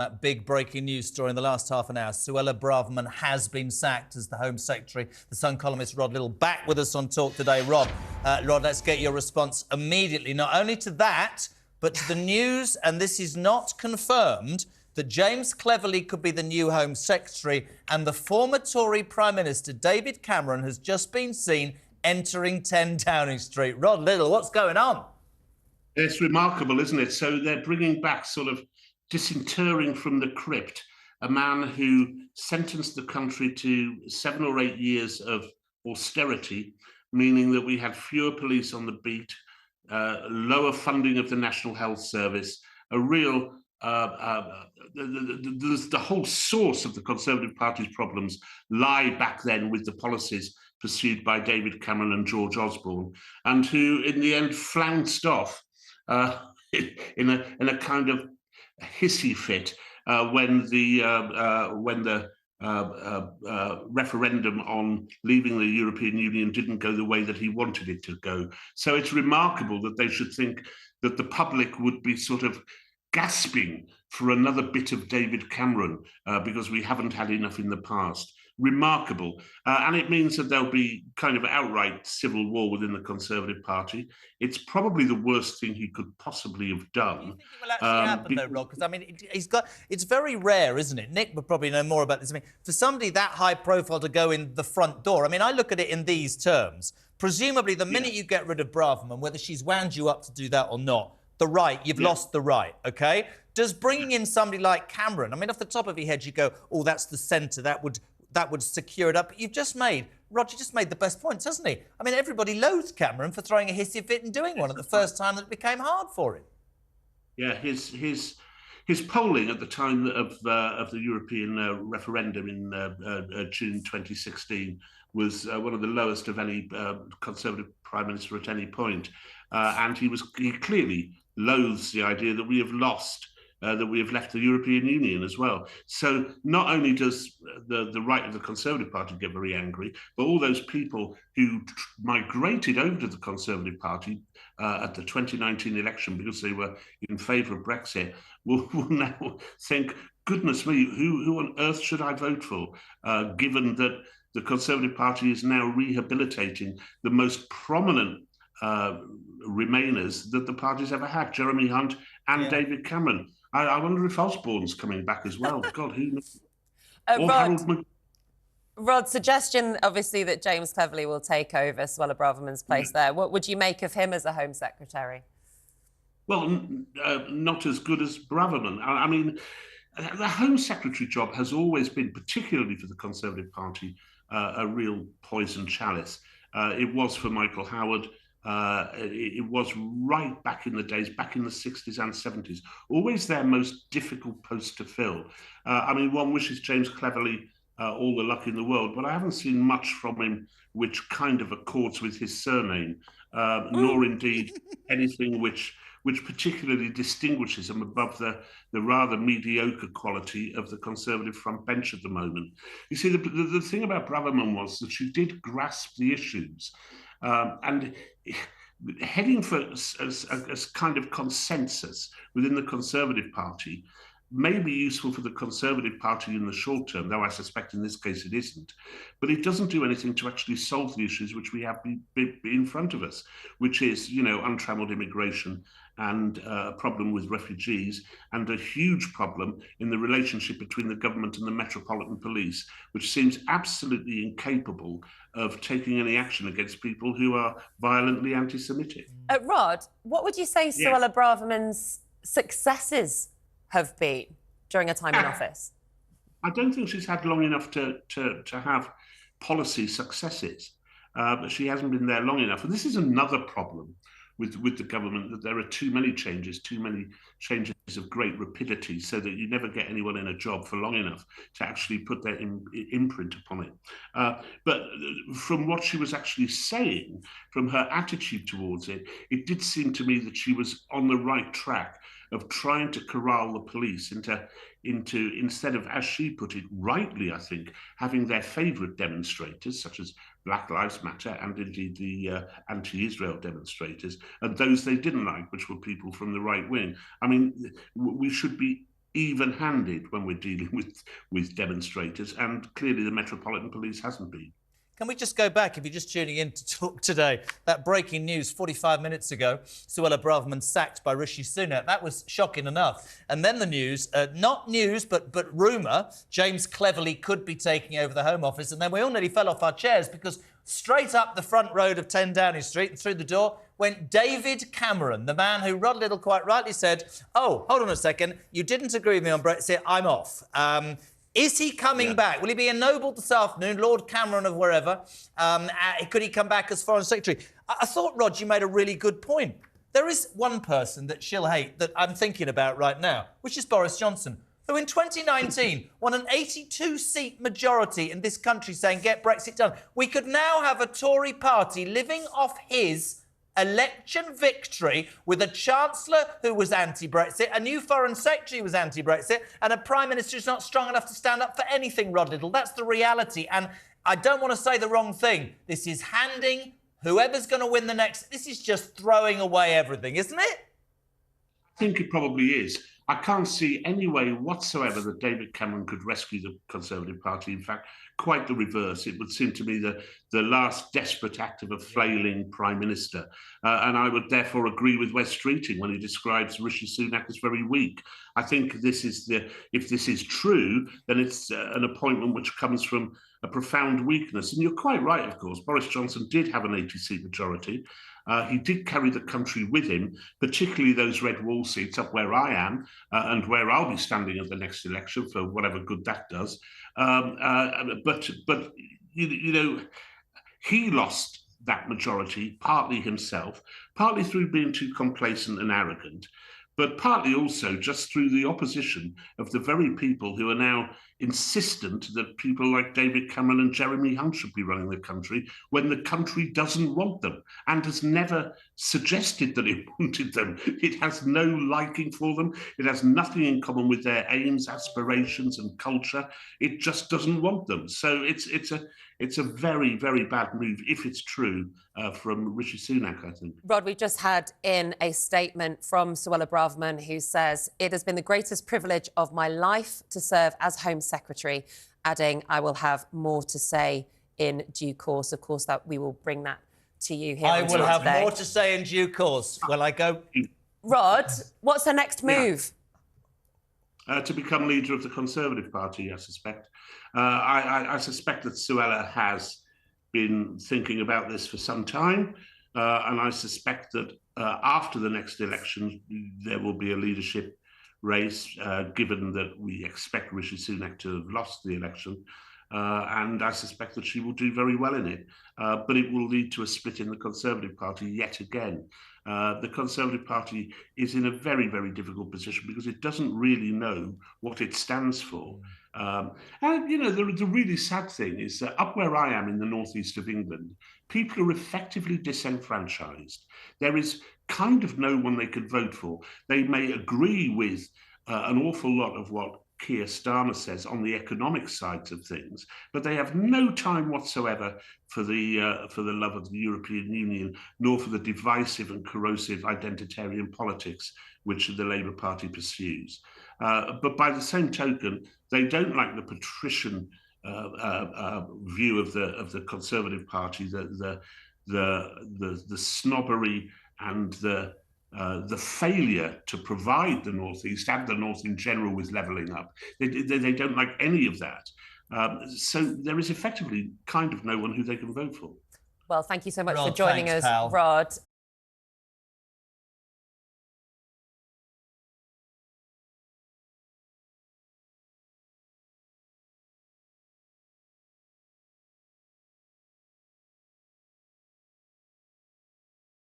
That big breaking news story in the last half an hour. Suella Braverman has been sacked as the Home Secretary. The Sun columnist Rod Liddle back with us on Talk today. Rod, let's get your response immediately. Not only to that, but to the news, and this is not confirmed, that James Cleverly could be the new Home Secretary, and the former Tory Prime Minister David Cameron has just been seen entering 10 Downing Street. Rod Liddle, what's going on? It's remarkable, isn't it? So they're bringing back, sort of disinterring from the crypt, a man who sentenced the country to 7 or 8 years of austerity, meaning that we had fewer police on the beat, lower funding of the National Health Service, a real the whole source of the Conservative Party's problems lie back then with the policies pursued by David Cameron and George Osborne, and who in the end flounced off in a kind of hissy fit when the referendum on leaving the European Union didn't go the way that he wanted it to go. So it's remarkable that they should think that the public would be sort of gasping for another bit of David Cameron because we haven't had enough in the past. Remarkable. And it means that there'll be kind of outright civil war within the Conservative Party. It's probably the worst thing he could possibly have done. Do you think it will actually happen, though, Rod? Because, I mean, it's very rare, isn't it? Nick would probably know more about this. I mean, for somebody that high profile to go in the front door, I mean, I look at it in these terms. Presumably, the minute you get rid of Braverman, whether she's wound you up to do that or not, you've lost the right, OK? Does bringing in somebody like Cameron, I mean, off the top of your head, you go, oh, that's the centre, that would secure it up. But you've just made, Rod, you just made the best points, hasn't he? I mean, everybody loathed Cameron for throwing a hissy fit and doing one at the first time that it became hard for him. Yeah, his polling at the time of the European referendum in June 2016 was one of the lowest of any Conservative Prime Minister at any point. And he clearly loathes the idea that we have lost, that we have left the European Union as well. So not only does the right of the Conservative Party get very angry, but all those people who migrated over to the Conservative Party at the 2019 election because they were in favour of Brexit will now think, goodness me, who on earth should I vote for, given that the Conservative Party is now rehabilitating the most prominent Remainers that the party's ever had, Jeremy Hunt and David Cameron. I wonder if Osborne's coming back as well. God, who knows? Rod, suggestion, obviously, that James Cleverly will take over Suella Braverman's place there. What would you make of him as a Home Secretary? Well, not as good as Braverman. I mean, the Home Secretary job has always been, particularly for the Conservative Party, a real poison chalice. It was for Michael Howard. It was right back in the days, back in the 60s and 70s, always their most difficult post to fill. I mean, one wishes James Cleverly all the luck in the world, but I haven't seen much from him which kind of accords with his surname, nor indeed anything which particularly distinguishes him above the rather mediocre quality of the Conservative front bench at the moment. You see, the thing about Braverman was that she did grasp the issues, and heading for a kind of consensus within the Conservative Party may be useful for the Conservative Party in the short term, though I suspect in this case it isn't. But it doesn't do anything to actually solve the issues which we have in front of us, which is, you know, untrammeled immigration and a problem with refugees, and a huge problem in the relationship between the government and the Metropolitan Police, which seems absolutely incapable of taking any action against people who are violently anti-Semitic. Rod, what would you say Suella Braverman's successes have been during a time in office? I don't think she's had long enough to have policy successes, but she hasn't been there long enough. And this is another problem with the government, that there are too many changes of great rapidity, so that you never get anyone in a job for long enough to actually put their imprint upon it. But from what she was actually saying, from her attitude towards it, it did seem to me that she was on the right track of trying to corral the police into instead of, as she put it, rightly, I think, having their favourite demonstrators, such as Black Lives Matter and indeed the anti-Israel demonstrators, and those they didn't like, which were people from the right wing. I mean, we should be even-handed when we're dealing with demonstrators, and clearly the Metropolitan Police hasn't been. Can we just go back, if you're just tuning in to Talk Today, that breaking news 45 minutes ago, Suella Braverman sacked by Rishi Sunak. That was shocking enough. And then the news, not news, but rumour, James Cleverly could be taking over the Home Office. And then we all nearly fell off our chairs because straight up the front road of 10 Downing Street and through the door went David Cameron, the man who Rod Liddle quite rightly said, oh, hold on a second, you didn't agree with me on Brexit, I'm off. Is he coming back? Will he be ennobled this afternoon, Lord Cameron of wherever? Could he come back as Foreign Secretary? I thought, Rod, you made a really good point. There is one person that she'll hate that I'm thinking about right now, which is Boris Johnson, who in 2019 won an 82-seat majority in this country saying, get Brexit done. We could now have a Tory party living off his election victory with a Chancellor who was anti-Brexit, a new Foreign Secretary who was anti-Brexit, and a Prime Minister who's not strong enough to stand up for anything, Rod Liddle. That's the reality. And I don't want to say the wrong thing. This is handing whoever's going to win the next... This is just throwing away everything, isn't it? I think it probably is. I can't see any way whatsoever that David Cameron could rescue the Conservative Party. In fact, quite the reverse. It would seem to me the last desperate act of a flailing Prime Minister. And I would therefore agree with Wes Streeting when he describes Rishi Sunak as very weak. I think if this is true, then it's an appointment which comes from a profound weakness. And you're quite right, of course. Boris Johnson did have an 80-seat majority. He did carry the country with him, particularly those red wall seats up where I am and where I'll be standing at the next election for whatever good that does. But you know, he lost that majority partly himself, partly through being too complacent and arrogant, but partly also just through the opposition of the very people who are now insistent that people like David Cameron and Jeremy Hunt should be running the country when the country doesn't want them and has never suggested that it wanted them. It has no liking for them. It has nothing in common with their aims, aspirations and culture. It just doesn't want them. So it's a very, very bad move, if it's true, from Rishi Sunak, I think. Rod, we just had in a statement from Suella Braverman who says, it has been the greatest privilege of my life to serve as Home Secretary, adding, I will have more to say in due course. Of course, that we will bring that to you here. I will have more to say in due course when I go. Rod, what's her next move? To become leader of the Conservative Party, I suspect. I suspect that Suella has been thinking about this for some time, and I suspect that after the next election, there will be a leadership race, given that we expect Rishi Sunak to have lost the election. And I suspect that she will do very well in it. But it will lead to a split in the Conservative Party yet again. The Conservative Party is in a very, very difficult position because it doesn't really know what it stands for. And, you know, the really sad thing is that up where I am in the northeast of England, people are effectively disenfranchised. There is kind of no one they could vote for. They may agree with an awful lot of what Keir Starmer says on the economic sides of things, but they have no time whatsoever for the love of the European Union, nor for the divisive and corrosive identitarian politics which the Labour Party pursues. But by the same token, they don't like the patrician view of the Conservative Party, the snobbery and the failure to provide the North East and the North in general with levelling up. They don't like any of that. So there is effectively kind of no one who they can vote for. Well, thank you so much Rod, for joining thanks, us, pal. Rod.